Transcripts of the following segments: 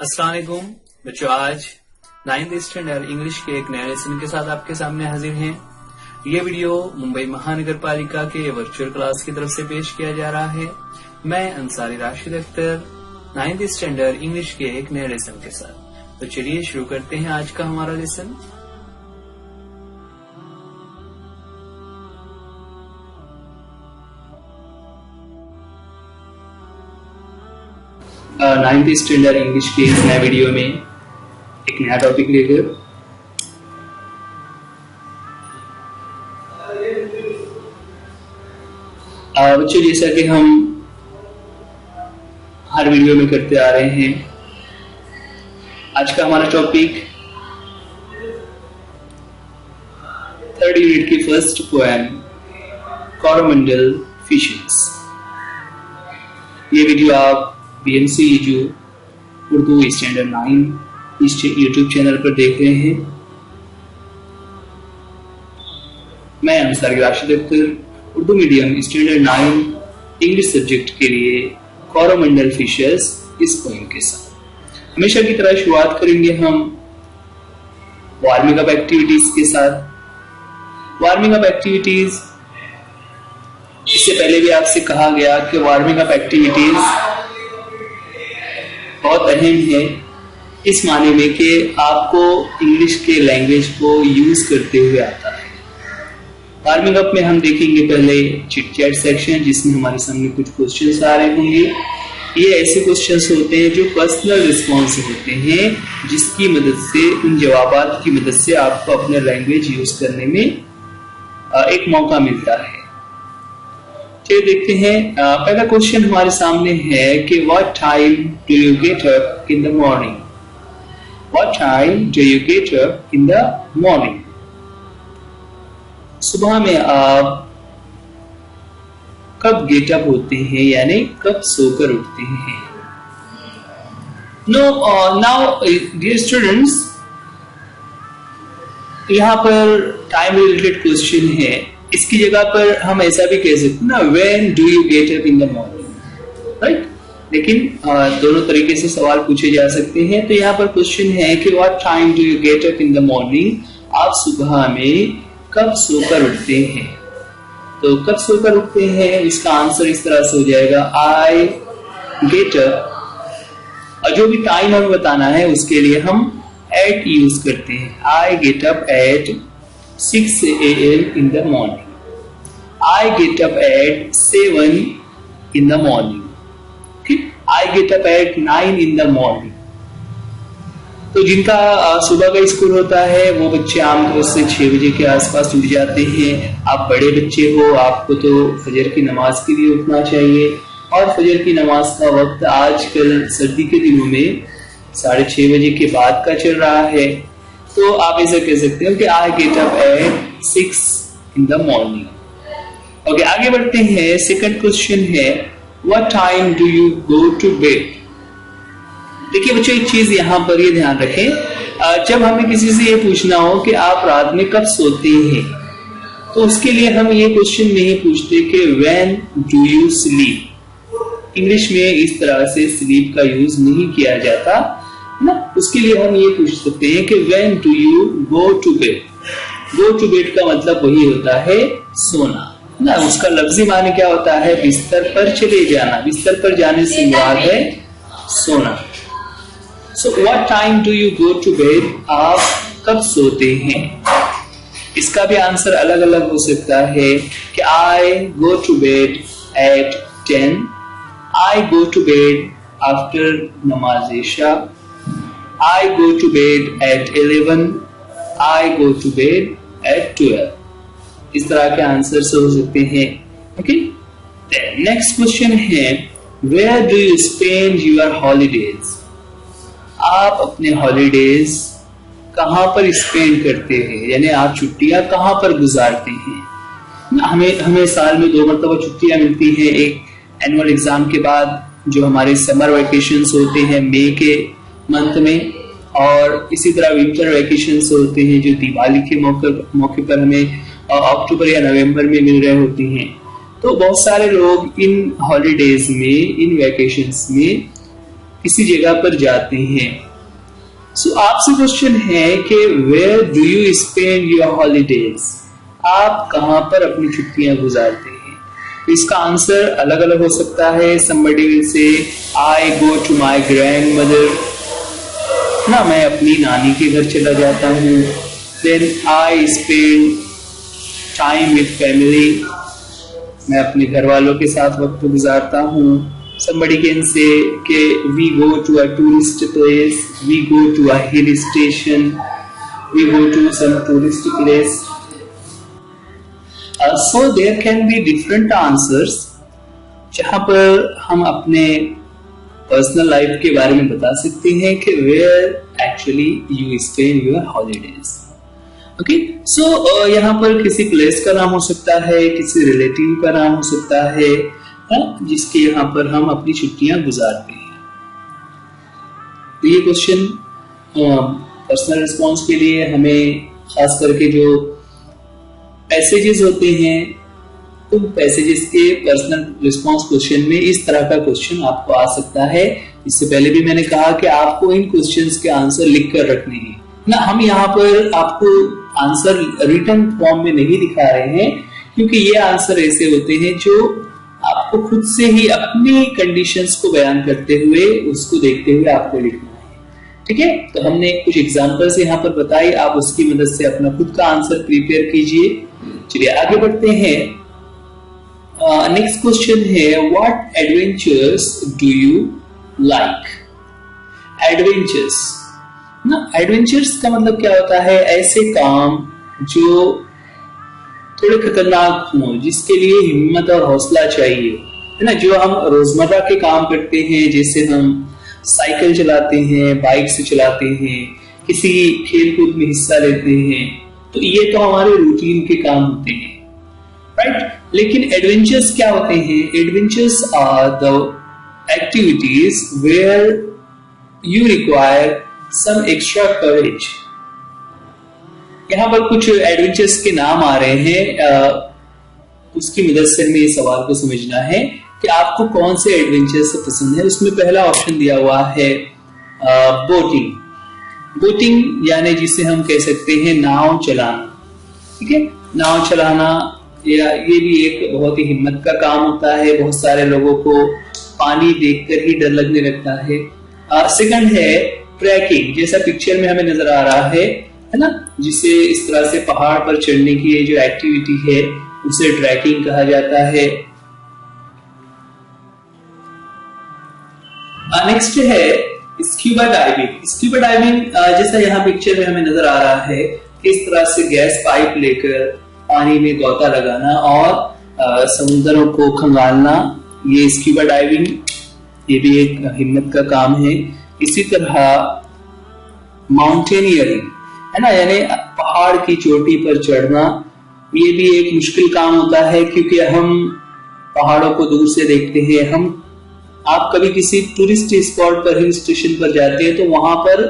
अस्सलाम वालेकुम बच्चों, आज 9th स्टैंडर्ड इंग्लिश के एक नए लेसन के साथ आपके सामने हाजिर हैं। ये वीडियो मुंबई महानगर पालिका के वर्चुअल क्लास की तरफ से पेश किया जा रहा है। मैं Ansari Rashid Akhtar 9th standard English के एक नए लेसन के साथ। तो चलिए शुरू करते हैं आज का हमारा लेसन। नाइन्थ स्टैंडर्ड इंग्लिश के इस नए वीडियो में एक नया टॉपिक लेकर बच्चों, जैसा कि हम हर वीडियो में करते आ रहे हैं, आज का हमारा टॉपिक 3rd यूनिट की फर्स्ट पोएम कोरोमंडल फिशेस। ये वीडियो आप BMC जो उर्दू स्टैंडर्ड 9 इस यूट्यूब चैनल पर देख रहे हैं। मैं Ansari Rashid Akhtar Urdu medium standard 9 English subject के लिए कोरोमंडल फिशेस इस पोएम के साथ हमेशा की तरह शुरुआत करेंगे हम वार्मिंग अप एक्टिविटीज के साथ। वार्मिंग अप एक्टिविटीज, इससे पहले भी आपसे कहा गया कि वार्मिंग अप एक्टिविटीज बहुत अहम है, इस माने में कि आपको इंग्लिश के लैंग्वेज को यूज करते हुए आता है। वार्मिंग अप में हम देखेंगे पहले चिट चैट सेक्शन, जिसमें हमारे सामने कुछ क्वेश्चंस आ रहे होंगे। ये ऐसे क्वेश्चंस होते हैं जो पर्सनल रिस्पॉन्स होते हैं, जिसकी मदद से, उन जवाबात की मदद से आपको अपने लैंग्वेज यूज करने में एक मौका मिलता है। चलिए देखते हैं। पहला क्वेश्चन हमारे सामने है कि what time do you get up in the morning. What time do you get up in the morning. सुबह में आप कब गेट अप होते हैं, यानी कब सोकर उठते हैं। नाउ डियर स्टूडेंट्स, यहाँ पर टाइम रिलेटेड क्वेश्चन है। इसकी जगह पर हम ऐसा भी कह सकते हैं ना, when do you get up in the morning, right. लेकिन दोनों तरीके से सवाल पूछे जा सकते हैं। तो यहाँ पर क्वेश्चन है कि what time do you get up in the morning. आप सुबह में कब सोकर उठते हैं। तो कब सोकर उठते हैं, इसका आंसर इस तरह से हो जाएगा, आई गेट अप। और जो भी टाइम हमें बताना है उसके लिए हम एट यूज करते हैं। आई get up at 6 AM in the morning. I get up at 7 in the morning. Okay? I get up at 9 in the morning. तो जिनका सुबह का स्कूल होता है वो बच्चे आमतौर से 6 बजे के आसपास उठ जाते हैं। आप बड़े बच्चे हो, आपको तो फजर की नमाज के लिए उठना चाहिए, और फजर की नमाज का वक्त आजकल सर्दी के दिनों में 6:30 बजे के बाद का चल रहा है। तो आप ऐसे कह सकते हो कि I get up at 6 in the morning. Okay, आगे बढ़ते हैं। सेकंड क्वेश्चन है, what time do you go to bed. देखिए बच्चों, एक चीज यहाँ पर ये ध्यान रखें, जब हमें किसी से ये पूछना हो कि आप रात में कब सोते हैं, तो उसके लिए हम ये क्वेश्चन नहीं पूछते कि when do you sleep. English में इस तरह से स्लीप का यूज नहीं किया जाता ना। उसके लिए हम ये पूछ सकते हैं कि when do you go to bed. Go to bed का मतलब वही होता है सोना ना। उसका लफ्जी माने क्या होता है, बिस्तर पर चले जाना। बिस्तर पर जाने से मुराद है सोना। So what time do you go to bed, आप कब सोते हैं। इसका भी आंसर अलग अलग हो सकता है कि I go to bed at 10, I go to bed after नमाज इशा, I go to bed at 11, I go to bed at 12. इस तरह के आंसर से हो सकते हैं। ओके, नेक्स्ट क्वेश्चन है, where do you spend your holidays। आप अपने हॉलीडेज कहाँ पर स्पेंड करते हैं, यानी आप छुट्टियां कहाँ पर गुजारते हैं। हमें साल में 2 मरतबा छुट्टियां मिलती हैं। एक एनुअल एग्जाम के बाद जो हमारे समर वेकेशंस होते हैं मई के मंथ में, और इसी तरह विंटर वेकेशंस होते हैं जो दिवाली के मौके पर हमें अक्टूबर या नवंबर में मिल रहे होते हैं। तो बहुत सारे लोग इन हॉलीडेज में, इन वेकेशंस में किसी जगह पर जाते हैं। सो आपसे क्वेश्चन है कि where do you spend your holidays, आप कहां पर अपनी छुट्टियां गुजारते हैं। तो इसका आंसर अलग अलग हो सकता है। somebody will say I go to my grandmother, ना मैं अपनी नानी के घर चला जाता हूँ। then I spend time with family, मैं अपने घर वालों के साथ वक्त गुजारता हूँ। somebody can say कि we go to a tourist place, we go to a hill station, we go to some tourist place. So there can be different answers जहां पर हम अपने पर्सनल लाइफ के बारे में बता सकते हैं कि where actually you spend your holidays. Okay, so यहाँ पर किसी प्लेस का नाम हो सकता है, किसी रिलेटिव का नाम हो सकता है, जिसके यहाँ पर हम अपनी छुट्टियां गुजारते हैं। तो ये क्वेश्चन पर्सनल रिस्पॉन्स के लिए हमें खास करके जो पैसेजेस होते हैं, तो पैसेजेस के पर्सनल रिस्पॉन्स क्वेश्चन में इस तरह का क्वेश्चन आपको आ सकता है। इससे पहले भी मैंने कहा कि आपको इन क्वेश्चंस के आंसर लिख कर रखने हैं ना। हम यहाँ पर आपको आंसर रिटन फॉर्म में नहीं दिखा रहे हैं, क्योंकि ये आंसर ऐसे होते हैं जो आपको खुद से ही अपनी कंडीशंस को बयान करते हुए, उसको देखते हुए आपको लिखना है। ठीक है, तो हमने कुछ एग्जांपल्स यहाँ पर बताई, आप उसकी मदद से अपना खुद का आंसर प्रिपेयर कीजिए। चलिए आगे बढ़ते हैं। नेक्स्ट क्वेश्चन है what adventures do you like. Adventures ना, एडवेंचर्स का मतलब क्या होता है, ऐसे काम जो थोड़े खतरनाक हो, जिसके लिए हिम्मत और हौसला चाहिए, है ना। जो हम रोजमर्रा के काम करते हैं, जैसे हम साइकिल चलाते हैं, बाइक से चलाते हैं, किसी खेल कूद में हिस्सा लेते हैं, तो ये तो हमारे रूटीन के काम होते हैं, राइट। लेकिन एडवेंचर्स क्या होते हैं? Adventures are the activities where you require some extra courage. यहाँ पर कुछ एडवेंचर्स के नाम आ रहे हैं, उसकी मदद से हमें इस सवाल को समझना है कि आपको कौन से एडवेंचर्स पसंद है। उसमें पहला ऑप्शन दिया हुआ है बोटिंग। बोटिंग यानी जिसे हम कह सकते हैं नाव चलाना। ठीक है, नाव चलाना या ये भी एक बहुत ही हिम्मत का काम होता है। बहुत सारे लोगों को पानी देखकर ही डर लगने लगता है। सेकंड है ट्रैकिंग, जैसा पिक्चर में हमें नजर आ रहा है ना, जिसे इस तरह से पहाड़ पर चढ़ने की जो एक्टिविटी है उसे ट्रैकिंग कहा जाता है। नेक्स्ट है स्क्यूबा डाइविंग। स्क्यूबा डाइविंग जैसा यहाँ पिक्चर में हमें नजर आ रहा है, इस तरह से गैस पाइप लेकर पानी में गोता लगाना और समुद्रों को खंगालना, ये स्क्यूबा डाइविंग, ये भी एक हिम्मत का काम है। इसी तरह माउंटेनियरिंग है ना, यानी पहाड़ की चोटी पर चढ़ना, ये भी एक मुश्किल काम होता है, क्योंकि हम पहाड़ों को दूर से देखते हैं। आप कभी किसी टूरिस्ट स्पॉट पर, हिल स्टेशन पर जाते हैं, तो वहां पर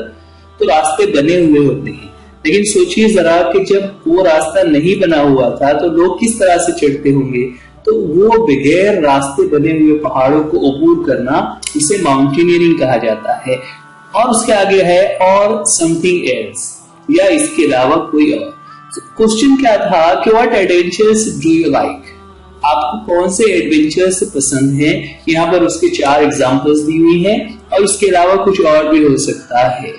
तो रास्ते बने हुए होते हैं, लेकिन सोचिए जरा कि जब वो रास्ता नहीं बना हुआ था तो लोग किस तरह से चढ़ते होंगे। तो वो बगैर रास्ते बने हुए पहाड़ों को अबूर करना, इसे माउंटेनियरिंग कहा जाता है। और उसके आगे है और समथिंग एल्स, या इसके अलावा कोई और। क्वेश्चन क्या था कि what adventures do you like, आपको कौन से एडवेंचर्स पसंद हैं। यहाँ पर उसके 4 एग्जांपल्स दी हुई हैं, और इसके अलावा कुछ और भी हो सकता है।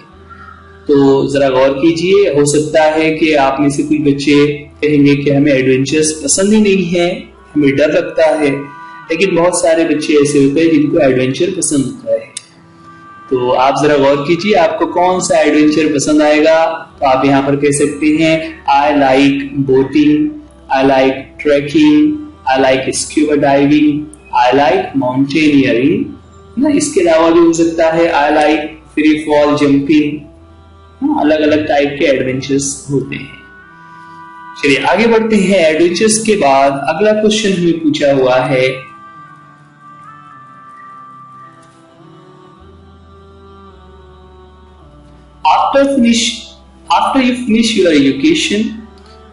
तो जरा गौर कीजिए, हो सकता है कि आप में से कुछ बच्चे कहेंगे कि हमें एडवेंचर्स पसंद ही नहीं है, हमें डर लगता है। लेकिन बहुत सारे बच्चे ऐसे होते हैं जिनको एडवेंचर पसंद होता है। तो आप जरा गौर कीजिए, आपको कौन सा एडवेंचर पसंद आएगा। तो आप यहाँ पर कह सकते हैं I like boating, I like trekking, I like scuba diving, I like mountaineering ना। इसके अलावा भी हो सकता है I like free fall jumping. अलग अलग टाइप के एडवेंचर्स होते हैं। चलिए आगे बढ़ते हैं। एडवेंचर्स के बाद अगला क्वेश्चन हमें पूछा हुआ है after you finish your education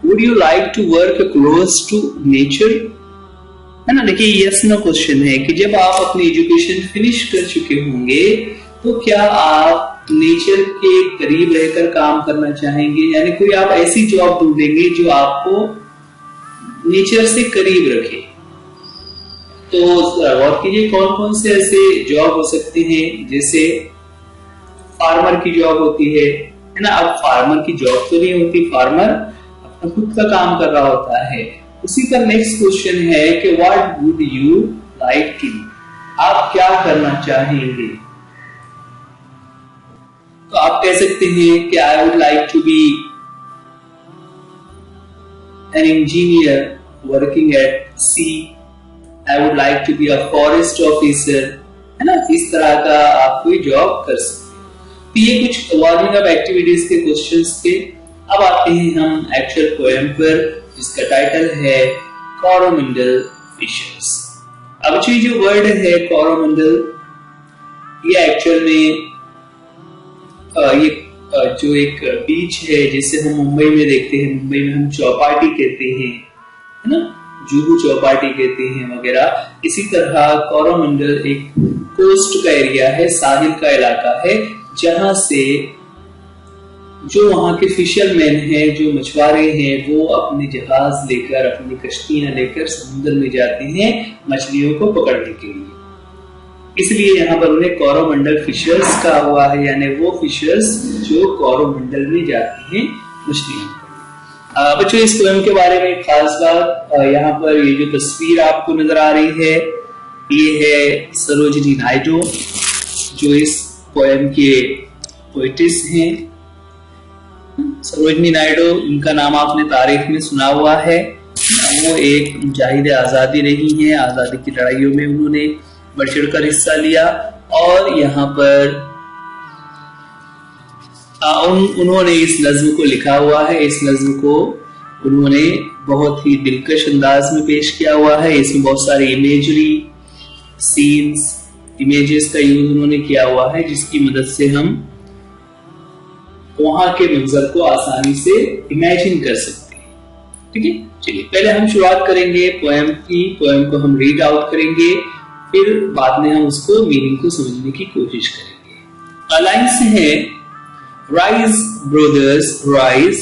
would you like to work close to nature, है ना। देखिए यस नो क्वेश्चन है कि जब आप अपनी एजुकेशन फिनिश कर चुके होंगे तो क्या आप नेचर के करीब रहकर काम करना चाहेंगे, यानी कोई आप ऐसी जॉब ढूंढेंगे जो आपको नेचर से करीब रखे। तो गौर कीजिए कौन कौन से ऐसे जॉब हो सकते हैं, जैसे फार्मर की जॉब होती है ना। अब फार्मर की जॉब तो नहीं होती, फार्मर अपना खुद का काम कर रहा होता है। उसी का नेक्स्ट क्वेश्चन है कि what would you like to, आप क्या करना चाहेंगे। तो आप कह सकते हैं कि I would like to be an engineer working at sea, I would like to be a forest officer, है ना। इस तरह का आप कोई जॉब कर सकते हैं। तो ये कुछ वार्मिंग अप एक्टिविटीज के क्वेश्चंस थे। अब आते हैं हम एक्चुअल पोएम पर, जिसका टाइटल है कोरोमंडल फिशर्स। अब ये जो वर्ड है कोरोमंडल, ये एक्चुअल में ये जो एक बीच है जिसे हम मुंबई में देखते हैं, मुंबई में हम चौपाटी कहते हैं, है ना, जुहू चौपाटी कहते हैं वगैरह। इसी तरह कोरोमंडल एक कोस्ट का एरिया है, साहिल का इलाका है, जहां से जो वहां के फिशरमैन हैं, जो मछुआरे हैं, वो अपने जहाज लेकर, अपनी कश्तियां लेकर समुद्र में जाते हैं मछलियों को पकड़ने के लिए। इसलिए यहाँ पर उन्हें कोरोमंडल फिशर्स कहा हुआ है, यानी वो फिशर्स जो कोरोमंडल में जाती हैं मछलियां। बच्चों इस पोएम के बारे में खास बात, यहाँ पर ये जो तस्वीर आपको नजर आ रही है, ये है सरोजिनी नायडू, जो इस पोएम के पोएटिस हैं। सरोजिनी नायडू, इनका नाम आपने तारीख में सुना हुआ है। वो एक मुजाहिद आजादी रही हैं, आजादी की लड़ाइयों में उन्होंने बढ़ चढ़कर हिस्सा लिया। और यहाँ पर उन्होंने इस नज्म को लिखा हुआ है। इस नज्म को उन्होंने बहुत ही दिलकश अंदाज में पेश किया हुआ है। इसमें बहुत सारी इमेजरी, सीन्स, इमेजेस का यूज उन्होंने किया हुआ है, जिसकी मदद से हम वहां के मंजर को आसानी से इमेजिन कर सकते हैं। ठीक है, चलिए पहले हम शुरुआत करेंगे पोएम की। पोएम को हम रीड आउट करेंगे, फिर बाद में हम उसको मीनिंग को समझने की कोशिश करेंगे। लाइन्स है, rise brothers rise,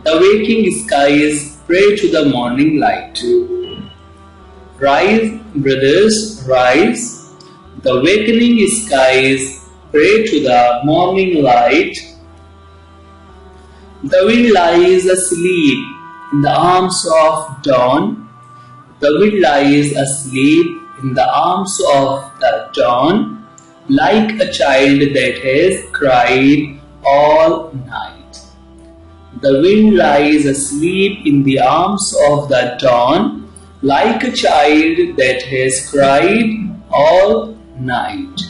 the waking skies pray to the morning light. Rise brothers rise, the wakening skies pray to the morning light. The wind lies asleep in the arms of dawn, the wind lies asleep in the arms of the dawn, like a child that has cried all night. The wind lies asleep in the arms of the dawn, like a child that has cried all night.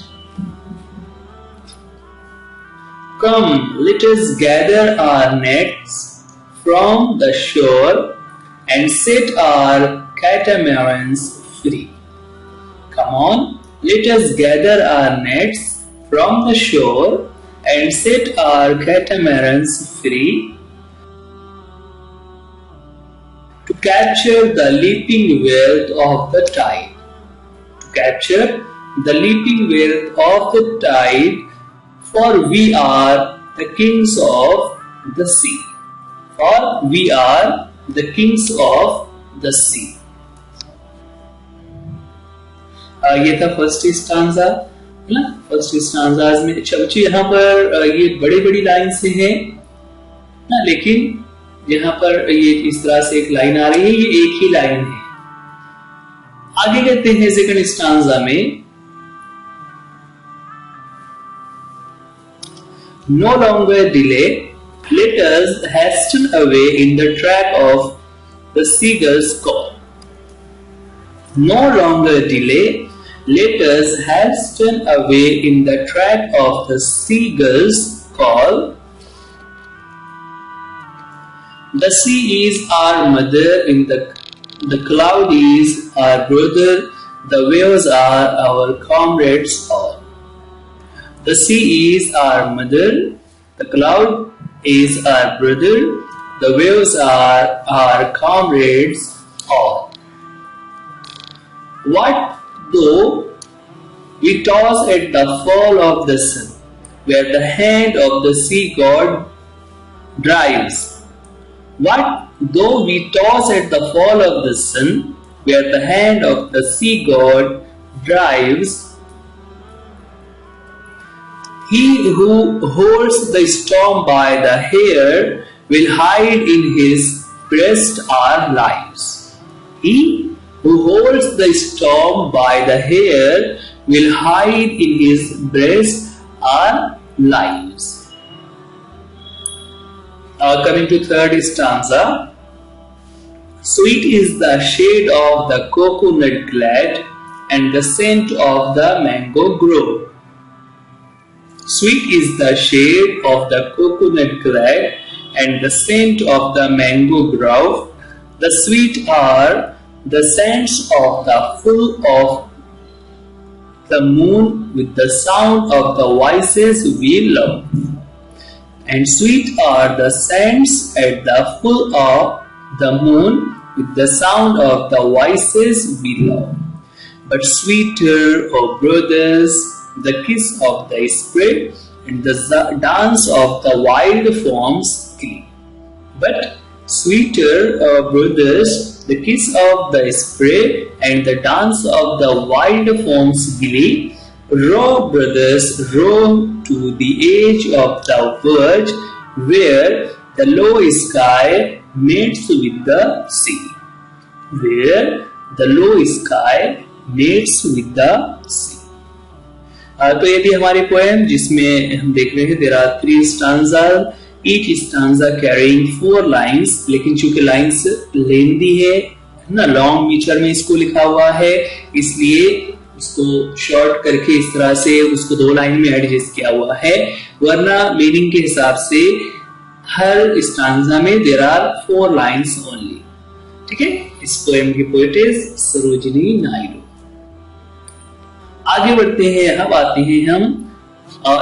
Come, let us gather our nets from the shore and set our catamarans free. Come on, let us gather our nets from the shore and set our catamarans free to capture the leaping wealth of the tide. To capture the leaping wealth of the tide, for we are the kings of the sea. For we are the kings of the sea. ये था first stanza ना। First stanzas में बच्चे यहाँ पर ये बड़ी बड़ी लाइन से है ना, लेकिन यहाँ पर ये इस तरह से एक लाइन आ रही है, ये एक ही लाइन है। आगे कहते हैं सेकंड स्टांजा में, no longer delay, let us hasten away in the track of the seagull's call. No longer delay, let us hasten away in the track of the seagull's call. The sea is our mother, in the cloud is our brother, the waves are our comrades all. The sea is our mother, the cloud is our brother, the waves are our comrades all. What though we toss at the fall of the sun, where the hand of the sea god drives. What though we toss at the fall of the sun, where the hand of the sea god drives? He who holds the storm by the hair will hide in his breast our lives. He who holds the storm by the hair will hide in his breast our lives. Coming to third stanza. Sweet is the shade of the coconut glad, and the scent of the mango grove. Sweet is the shade of the coconut glad, and the scent of the mango grove. The sweet are the scents of the full of the moon, with the sound of the voices we love. And sweet are the scents at the full of the moon, with the sound of the voices we love. But sweeter, O brothers, the kiss of the spirit, and the dance of the wild forms glee. But sweeter, O brothers, the kiss of the spirit, and the dance of the wild forms glee. Row, brothers, row to the edge of the verge, where the low sky meets with the sea. Where the low sky meets with the sea. तो ये थी हमारी poem, जिसमें हम देख रहे हैं there are 3 stanzas, each stanza carrying 4 lines, लेकिन चूंकि लाइन्स लेंदी है ना, लॉन्ग मीटर में इसको लिखा हुआ है, इसलिए उसको शॉर्ट करके इस तरह से उसको 2 लाइन में एडजस्ट किया हुआ है, वरना मीनिंग के हिसाब से हर स्टांजा में देयर आर 4 लाइन्स ओनली। ठीक है, इस पोएम की पोएट इज सरोजिनी नायडू। आगे बढ़ते हैं, अब आते हैं हम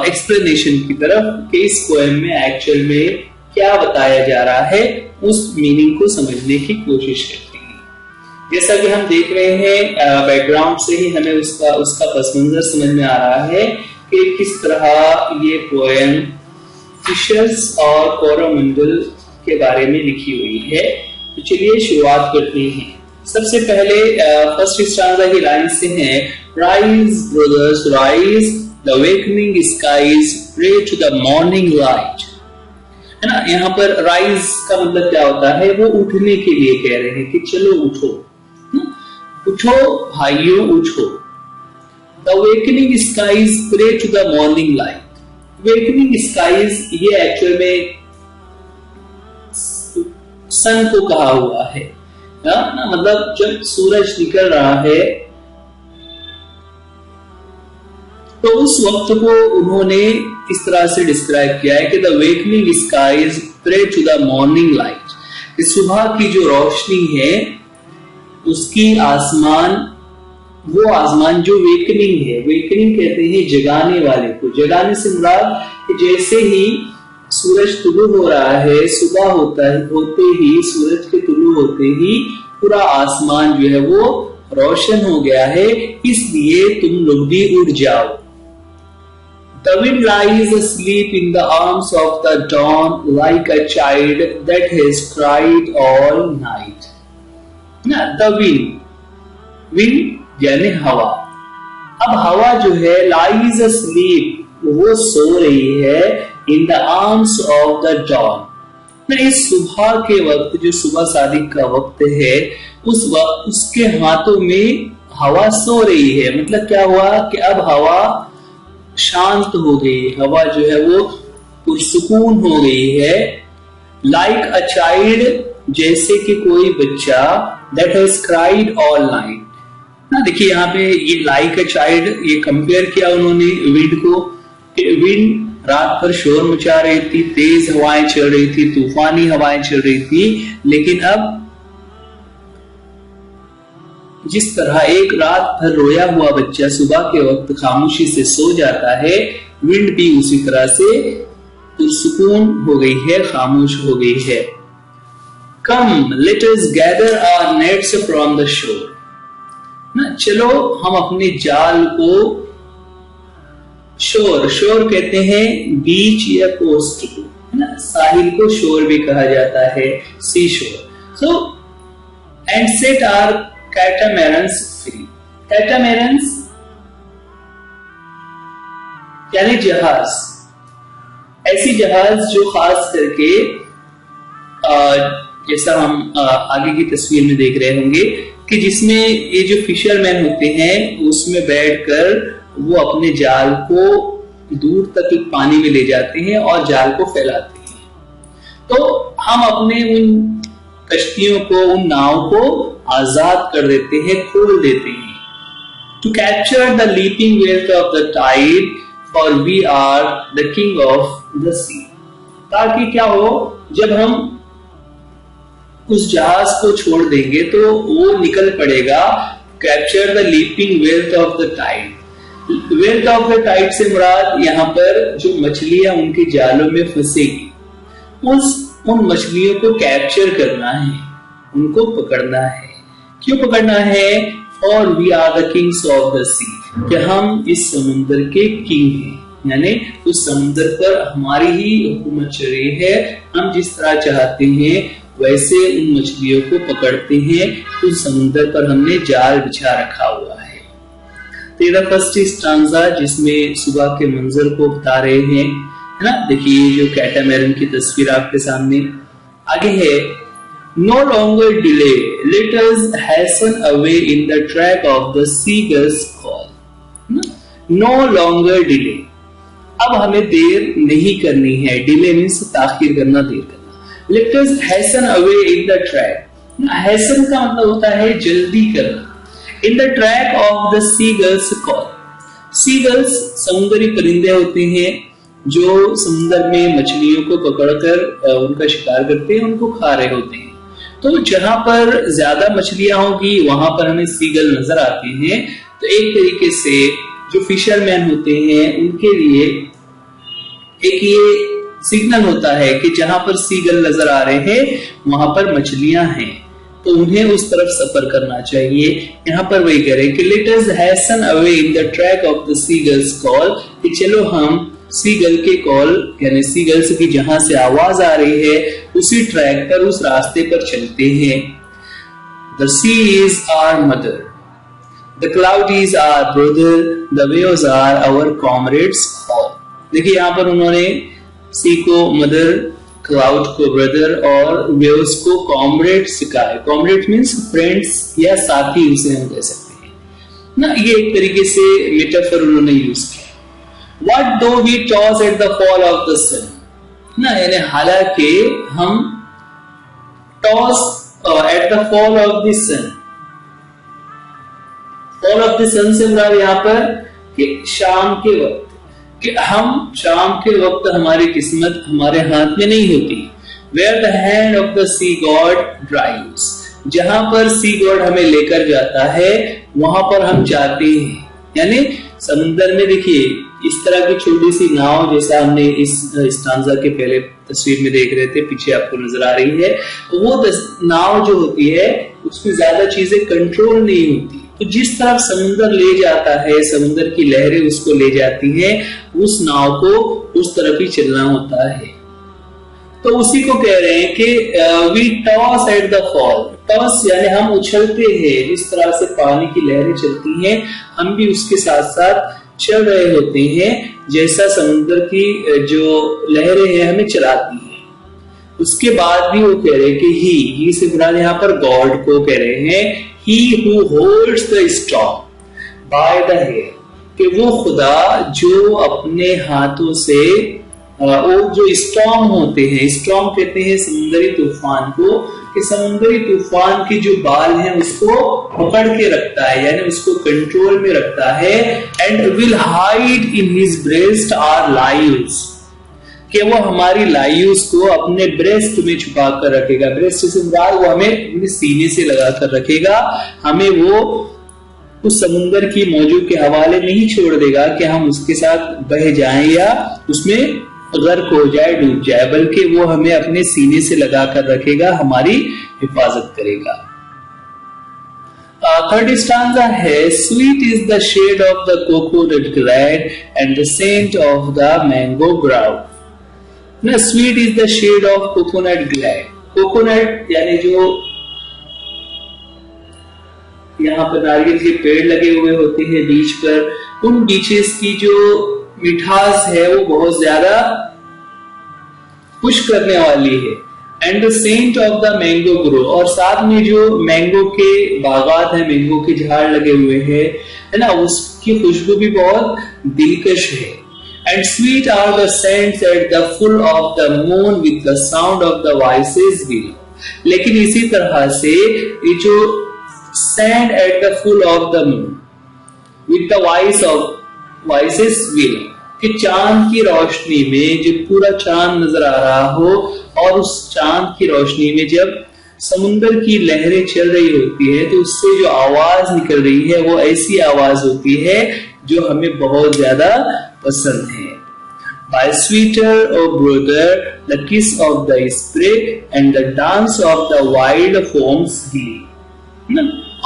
एक्सप्लेनेशन की तरफ कि इस पोएम में एक्चुअल में क्या बताया जा रहा है, उस मीनिंग को समझने की कोशिश करते हैं। जैसा कि हम देख रहे हैं, बैकग्राउंड से ही हमें उसका पस मंजर समझ में आ रहा है कि किस तरह ये पोएम फिशर्स और कोरोमंडल के बारे में लिखी हुई है। तो चलिए शुरुआत करते हैं। सबसे पहले फर्स्ट स्टांजा की लाइन से है, rise brothers rise, the awakening skies pray to the morning light. है ना, यहाँ पर राइज का मतलब क्या होता है, वो उठने के लिए कह रहे हैं कि चलो उठो, उठो भाइयों उठो। The awakening skies pray to the morning light. Awakening skies ये एक्चुअल में सन को कहा हुआ है ना, मतलब जब सूरज निकल रहा है तो उस वक्त को उन्होंने इस तरह से डिस्क्राइब किया है कि the awakening skies pray to the morning light. सुबह की जो रोशनी है उसकी आसमान, वो आसमान जो वेकनिंग है, वेकनिंग कहते हैं जगाने वाले को। जगाने से मुराद कि जैसे ही सूरज तुलू हो रहा है, सुबह होते ही सूरज के तुलू होते ही पूरा आसमान जो है वो रोशन हो गया है, इसलिए तुम लोग भी उठ जाओ। The wind lies asleep in the arms of the dawn like a child that has cried all night. ना, the wind यानी हवा। अब हवा जो है lies asleep, वो सो रही है in the arms of the dawn। ना, इस सुबह के वक्त, जो सुबह सादिक का वक्त है, उस वक्त उसके हाथों में हवा सो रही है। मतलब क्या हुआ कि अब हवा शांत हो गई, हवा जो है वो पुरसुकून हो गई है। लाइक अ चाइल्ड, जैसे कि कोई बच्चा, that has cried all night. ना देखिए यहाँ पे ये लाइक अ चाइल्ड, ये कंपेयर किया उन्होंने विंड को। विंड रात भर शोर मचा रही थी, तेज हवाएं चल रही थी, तूफानी हवाएं चल रही थी, लेकिन अब जिस तरह एक रात भर रोया हुआ बच्चा सुबह के वक्त खामोशी से सो जाता है, विंड भी उसी तरह से पुरसुकून हो गई है, खामोश हो गई है। Come let us gather our nets from the shore. ना चलो हम अपने जाल को शोर, शोर कहते हैं बीच या कोस्ट को, है ना, साहिल को शोर भी कहा जाता है, sea shore. So and set our catamarans free. Catamarans यानी जहाज, ऐसी जहाज जो खास करके जैसा हम आगे की तस्वीर में देख रहे होंगे कि जिसमें ये जो फिशरमैन होते हैं उसमें बैठकर वो अपने जाल को दूर तक पानी में ले जाते हैं और जाल को फैलाते हैं। तो हम अपने उन कश्तियों को, उन नाव को आजाद कर देते हैं, खोल देते हैं। To capture the leaping wealth of the tide for we are the king of the sea. ताकि क्या हो, जब हम उस जहाज को छोड़ देंगे तो वो निकल पड़ेगा। Capture the leaping wealth of the tide. Wealth of the tide से मुराद यहाँ पर जो मछलियां उनके जालों में फंसेगी, उन मछलियों को कैप्चर करना है, उनको पकड़ना है। क्यों पकड़ना है? और we are the kings of the sea, कि हम इस समुद्र के किंग हैं, यानी उस समुद्र पर हमारी ही हुकूमत चल रही है। हम जिस तरह चाहते हैं वैसे उन मछलियों को पकड़ते हैं। उस समुद्र पर हमने जाल बिछा रखा हुआ है। तो ये फर्स्ट स्टांजा जिसमें सुबह के मंजर को बता रहे हैं, है ना। देखिए जो कैटामैरन की तस्वीर आपके सामने आगे है। No longer delay, let us hasten away in the track of the seagull's call. No longer delay. अब हमें देर नहीं करनी है। डिले मीन्स ताखीर करना, देर करना। Let us hasten away in the track. hasten का मतलब होता है जल्दी करना। In the track of the seagull's call. Seagulls समुद्री परिंदे होते हैं जो समुद्र में मछलियों को पकड़कर उनका शिकार करते हैं, उनको खा रहे होते हैं। तो जहां पर ज्यादा मछलियां होगी वहां पर हमें सीगल नजर आते हैं। तो एक तरीके से जो फिशरमैन होते हैं उनके लिए एक ये सिग्नल होता है कि जहां पर सीगल नजर आ रहे हैं वहां पर मछलियां हैं, तो उन्हें उस तरफ सफर करना चाहिए। यहाँ पर वही कह रहे हैं कि let us Hesson away in the track of the seagulls call, कि चलो हम सीगल के कॉल यानी सीगल्स की जहां से आवाज आ रही है उसी ट्रैक पर, उस रास्ते पर चलते हैं। The sea is our mother, the cloud is our brother, the waves are our comrades all. देखिए यहाँ पर उन्होंने सी को मदर, क्लाउड को ब्रदर और वेव्स को कॉमरेड्स कहा है। कॉमरेड मीन्स फ्रेंड्स या साथी, उसे हम कह सकते हैं ना। ये एक तरीके से मेटाफर उन्होंने यूज किया। What though we toss at the fall of the sun, ना, यानी हालांकि हम toss at the fall of the sun, fall of the sun से मुराद यहाँ पर कि शाम के वक्त, कि हम शाम के वक्त हमारी किस्मत हमारे हाथ में नहीं होती। Where the hand of the sea god drives, जहां पर सी गॉड हमें लेकर जाता है वहां पर हम जाते हैं। यानी समुद्र में देखिए इस तरह की छोटी सी नाव, जैसा हमने इस स्टांजा के पहले तस्वीर में देख रहे थे, पीछे आपको नजर आ रही है, तो वो नाव जो होती है उसमें ज्यादा चीजें कंट्रोल नहीं होती। तो जिस तरफ समुद्र ले जाता है, समुद्र की लहरें उसको ले जाती हैं, उस नाव को उस तरफ ही चलना होता है। तो उसी को कह रहे हैं कि we toss at the fall. Toss यानी हम उछलते हैं, जिस तरह से पानी की लहरें चलती हैं हम भी उसके साथ साथ चल रहे होते हैं, जैसा समुद्र की जो लहरें हैं हमें चलाती हैं। उसके बाद भी वो कह रहे हैं कि ही से मुराद यहाँ पर गॉड को कह रहे हैं। He who holds the storm by the hair, कि वो खुदा जो अपने हाथों से वो जो स्टॉर्म होते हैं, स्टॉर्म कहते हैं समुद्री तूफान को, कि समुद्री तूफान के जो बाल हैं उसको पकड़ के रखता है, यानी उसको कंट्रोल में रखता है। And will hide in his breast our lives, कि वो हमारी लाइव्स को अपने ब्रेस्ट में छुपा कर रखेगा। ब्रेस्ट से मुराद वो हमें अपने सीने से लगा कर रखेगा, हमें वो उस समुद्र की मौजू के हवाले नहीं छोड़ देगा कि हम उसके साथ बह जाएं या उसमें गर्क हो जाए, डूब जाए, बल्कि वो हमें अपने सीने से लगा कर रखेगा, हमारी हिफाजत करेगा। थर्ड स्टांजा है, sweet is the shade of the coconut glade and the scent of the mango ground. ना, sweet is the shade of coconut glade. Coconut यानी जो यहाँ पर नारियल के पेड़ लगे हुए होते हैं बीच पर, उन बीचेस की जो मिठास है वो बहुत ज्यादा खुश करने वाली है। And the scent of the mango grove, और साथ में जो मैंगो के बागात है, मैंगो के झाड़ लगे हुए हैं, है ना, उसकी खुशबू भी बहुत दिलकश है। And sweet are the scents at the full of the moon with the sound of the voices below. लेकिन इसी तरह से ये जो sand at the full of the moon with the voice of voices below, कि चांद की रोशनी में जब पूरा चांद नजर आ रहा हो और उस चांद की रोशनी में जब समुंदर की लहरें चल रही होती है तो उससे जो आवाज निकल रही है वो ऐसी आवाज होती है जो हमें बहुत ज्यादा पसंद है। By sweeter, O brother, the kiss of the spray and the dance of the wild foams glee।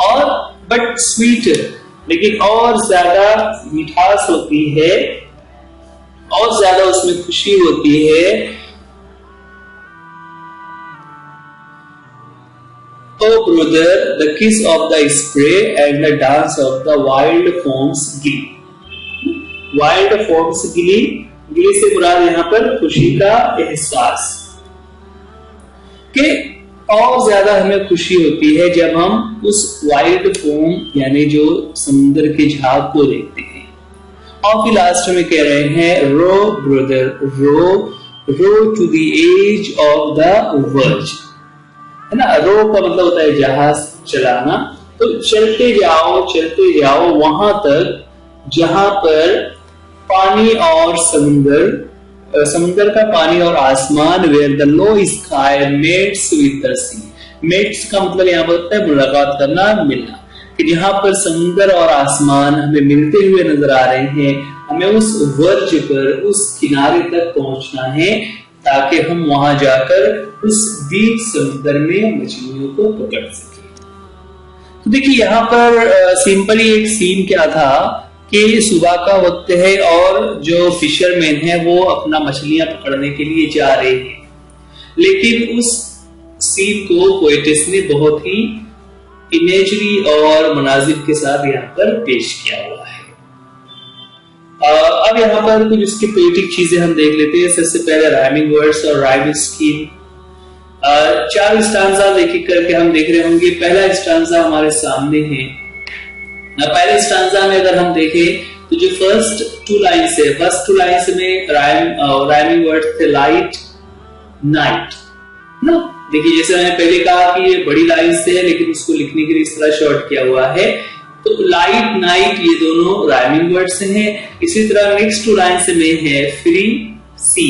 और बट स्वीटर, लेकिन और ज्यादा मिठास होती है, और ज्यादा उसमें खुशी होती है। O brother, the kiss of the spray and the dance of the wild foams glee। wild foams glee, गिली से मुराद यहाँ पर खुशी का एहसास, कि और ज्यादा हमें खुशी होती है जब हम उस वाइल्ड फोम यानी जो समुद्र के झाग को देखते हैं। और फिर लास्ट में कह रहे हैं, row brother row, row to the edge of the verge, है ना। रो का मतलब होता है जहाज चलाना, तो चलते जाओ वहां तक जहां पर पानी और समुंदर का पानी और आसमान, where the low sky mates with the sea. Mates का मतलब यहाँ पर होता है मुलाकात करना, मिलना, कि जहां पर समुंदर और आसमान हमें मिलते हुए नजर आ रहे हैं, हमें उस वर्ज पर, उस किनारे तक पहुंचना है ताकि हम वहां जाकर उस डीप समुद्र में मछलियों को पकड़ सके। तो देखिए यहाँ पर सिंपली एक सीन क्या था कि सुबह का वक्त है और जो फिशरमैन है वो अपना मछलियां पकड़ने के लिए जा रहे हैं, लेकिन उस सीन को पोएटिस ने बहुत ही इमेजरी और मनाजिर के साथ यहाँ पर पेश किया हुआ है। अब यहाँ पर कुछ इसकी पोएटिक चीजें हम देख लेते हैं। सबसे पहले राइमिंग वर्ड्स और राइम स्कीम। 4 स्टांजा एक एक करके हम देख रहे होंगे। पहला स्टांजा हमारे सामने है। पहले स्टांजा में अगर हम देखें तो जो फर्स्ट 2 लाइन्स है, फर्स्ट 2 लाइन्स में राइमिंग वर्ड थे लाइट नाइट ना। देखिए जैसे मैंने पहले कहा कि ये बड़ी लाइन्स है लेकिन उसको लिखने के लिए इस तरह शॉर्ट किया हुआ है, तो लाइट नाइट ये दोनों राइमिंग वर्ड्स हैं। इसी तरह नेक्स्ट 2 लाइन्स में है फ्री सी,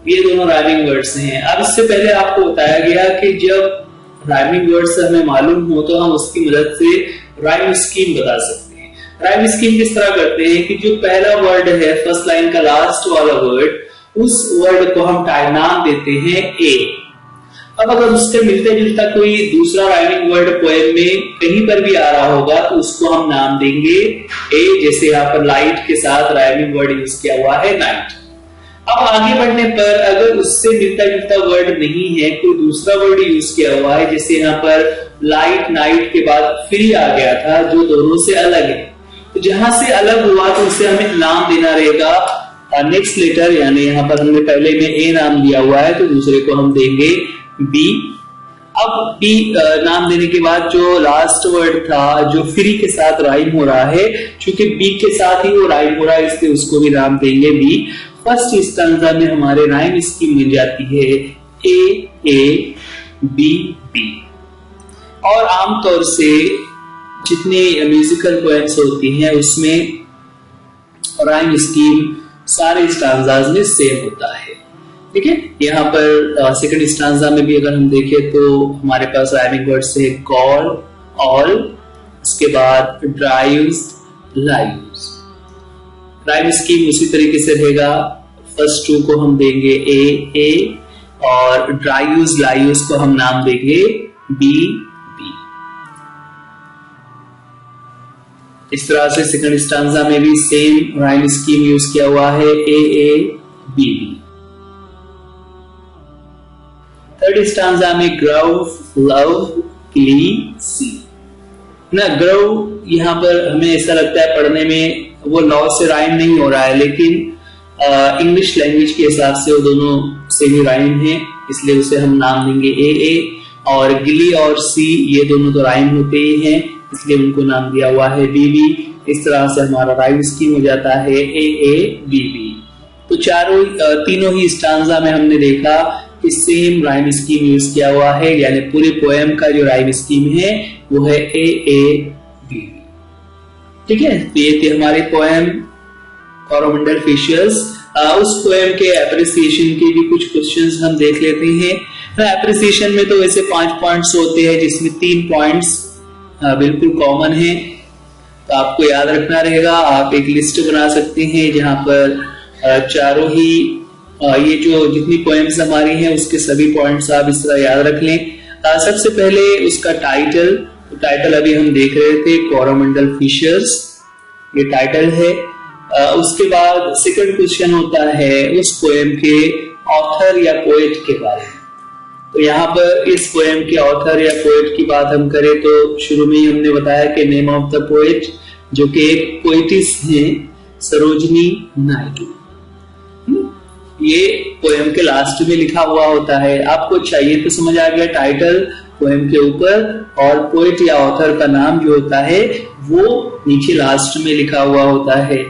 ये दोनों राइमिंग वर्ड्स हैं। अब इससे पहले आपको बताया गया कि जब राइमिंग वर्ड्स हमें मालूम हो तो हम उसकी मदद से राइम स्कीम बता सकते हैं। राइम स्कीम किस तरह करते हैं कि जो पहला वर्ड है फर्स्ट लाइन का लास्ट वाला वर्ड, उस वर्ड को हम नाम देते हैं ए। अब अगर उससे मिलता जुलता कोई दूसरा राइमिंग वर्ड पोएम में कहीं पर भी आ रहा होगा तो उसको हम नाम देंगे ए। जैसे यहाँ पर लाइट के साथ राइमिंग वर्ड यूज किया हुआ है नाइट। अब आगे बढ़ने पर अगर उससे मिलता जुलता वर्ड नहीं है, कोई दूसरा वर्ड यूज किया हुआ है, जैसे यहाँ पर लाइट नाइट के बाद फ्री आ गया था जो दोनों से अलग है, तो जहां से अलग हुआ तो उसे हमें नाम देना रहेगा नेक्स्ट लेटर, यानी यहाँ पर हमने पहले में ए नाम दिया हुआ है तो दूसरे को हम देंगे बी। अब बी नाम देने के बाद जो लास्ट वर्ड था जो फ्री के साथ राइम हो रहा है, चूंकि बी के साथ ही वो राइम हो रहा है इसलिए उसको भी नाम देंगे बी। फर्स्ट स्टांजा में हमारे राइम स्कीम मिल जाती है ए बी बी। और आमतौर से जितने म्यूजिकल पोएम्स होती हैं उसमें राइम स्कीम सारे स्टांजाज में सेम होता है। ठीक है, यहाँ पर सेकंड स्टांजा में भी अगर हम देखें तो हमारे पास राइमिंग वर्ड्स है कॉल ऑल, उसके बाद ड्राइव्स लाइव्स। राइम स्कीम उसी तरीके से रहेगा, फर्स्ट 2 को हम देंगे ए और ड्राइव्स लाइव्स को हम नाम देंगे बी बी। इस तरह से सेकंड स्टांजा में भी सेम राइम स्कीम यूज किया हुआ है, a a b b. Third stanza में ग्रव लव क्ली सी ना। ग्रव यहाँ पर हमें ऐसा लगता है पढ़ने में वो लॉ से राइम नहीं हो रहा है, लेकिन इंग्लिश लैंग्वेज के हिसाब से वो दोनों सेमी राइम है, इसलिए उसे हम नाम देंगे ए ए। और गिली और सी ये दोनों तो राइम होते ही हैं, इसलिए उनको नाम दिया हुआ है बी बी। इस तरह से हमारा राइम स्कीम हो जाता है ए ए बी बी। तो तीनों ही स्टांजा में हमने देखा कि सेम राइम स्कीम यूज किया हुआ है, यानी पूरे पोएम का जो राइम स्कीम है वो है ए ए बी बी। ठीक है, तो ये थे हमारे पोएम कोरोमंडल फिशर्स। उस पोएम के एप्रिसिएशन के भी कुछ क्वेश्चंस हम देख लेते हैं। एप्रिसिएशन में तो वैसे 5 पॉइंट्स होते हैं, जिसमें 3 पॉइंट्स बिल्कुल कॉमन है, तो आपको याद रखना रहेगा। आप एक लिस्ट बना सकते हैं जहां पर चारों ही ये जो जितनी पोएम्स हमारी हैं उसके सभी पॉइंट्स आप इस तरह याद रख लें। सबसे पहले उसका टाइटल, तो टाइटल अभी हम देख रहे थे कोरोमंडल फिशर्स, ये टाइटल है। उसके बाद सेकंड क्वेश्चन होता है उस पोएम के ऑथर या पोएट के बारे में। तो यहाँ पर इस पोएम के ऑथर या पोएट की बात हम करें तो शुरू में ही हमने बताया कि नेम ऑफ द पोएट, जो कि एक पोएटिस है, सरोजनी नायडू। ये पोएम के लास्ट में लिखा हुआ होता है। आपको चाहिए तो समझ आ गया, टाइटल पोएम के ऊपर और पोएट या ऑथर का नाम जो होता है वो नीचे लास्ट में लिखा हुआ होता है।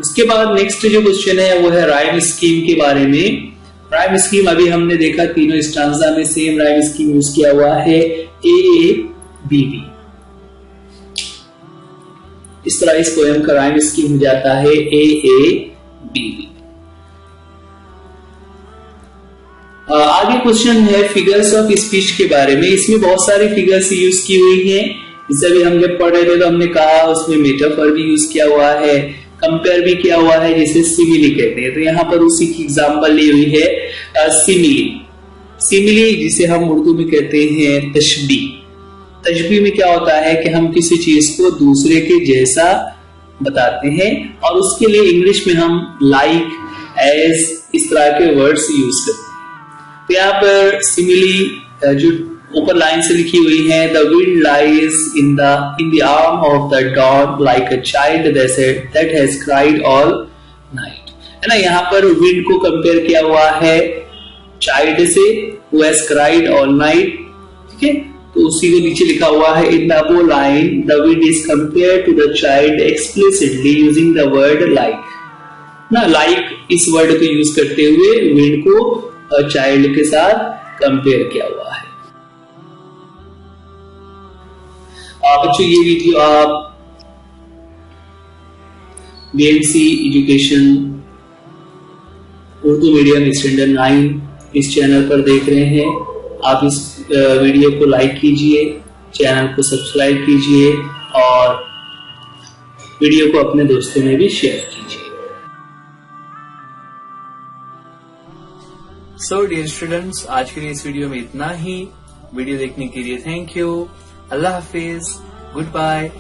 उसके बाद नेक्स्ट जो क्वेश्चन है वो है राइम स्कीम के बारे में। राइम स्कीम अभी हमने देखा तीनों स्टांजा में सेम राइम स्कीम यूज किया हुआ है, ए ए बी बी। इस तरह इस पोएम का राइम स्कीम हो जाता है ए ए बी बी। आगे क्वेश्चन है फिगर्स ऑफ स्पीच के बारे में। इसमें बहुत सारी फिगर्स यूज की हुई हैं। जैसे भी हम जब पढ़ रहे थे तो हमने कहा उसमें मेटाफर भी यूज किया हुआ है, कंपेयर भी किया हुआ है, जिसे सिमिली कहते हैं। तो यहाँ पर उसी की एग्जांपल ली हुई है सिमिली। सिमिली जिसे हम उर्दू में कहते हैं तशबीह। तशबीह में क्या होता है कि हम किसी चीज को दूसरे के जैसा बताते हैं, और उसके लिए इंग्लिश में हम लाइक, एज, इस तरह के वर्ड्स यूज करते हैं। तो यहाँ पर सिमिली जो ऊपर लाइन से लिखी हुई है, the wind lies in the arm of the dog like a child that has cried all night, है ना। यहाँ पर विंड को कंपेयर किया हुआ है चाइल्ड से, who has cried all night. ठीक है, तो उसी को नीचे लिखा हुआ है in the above line the wind is compare to the child explicitly using the word like ना। लाइक इस वर्ड को यूज करते हुए विंड को चाइल्ड के साथ कंपेयर किया हुआ है। बच्चों ये वीडियो आप BMC education Urdu medium standard 9 इस चैनल पर देख रहे हैं। आप इस वीडियो को लाइक कीजिए, चैनल को सब्सक्राइब कीजिए और वीडियो को अपने दोस्तों में भी शेयर कीजिए। सो डियर स्टूडेंट्स, आज के लिए इस वीडियो में इतना ही। वीडियो देखने के लिए थैंक यू। अल्लाह हाफिज, गुड बाय।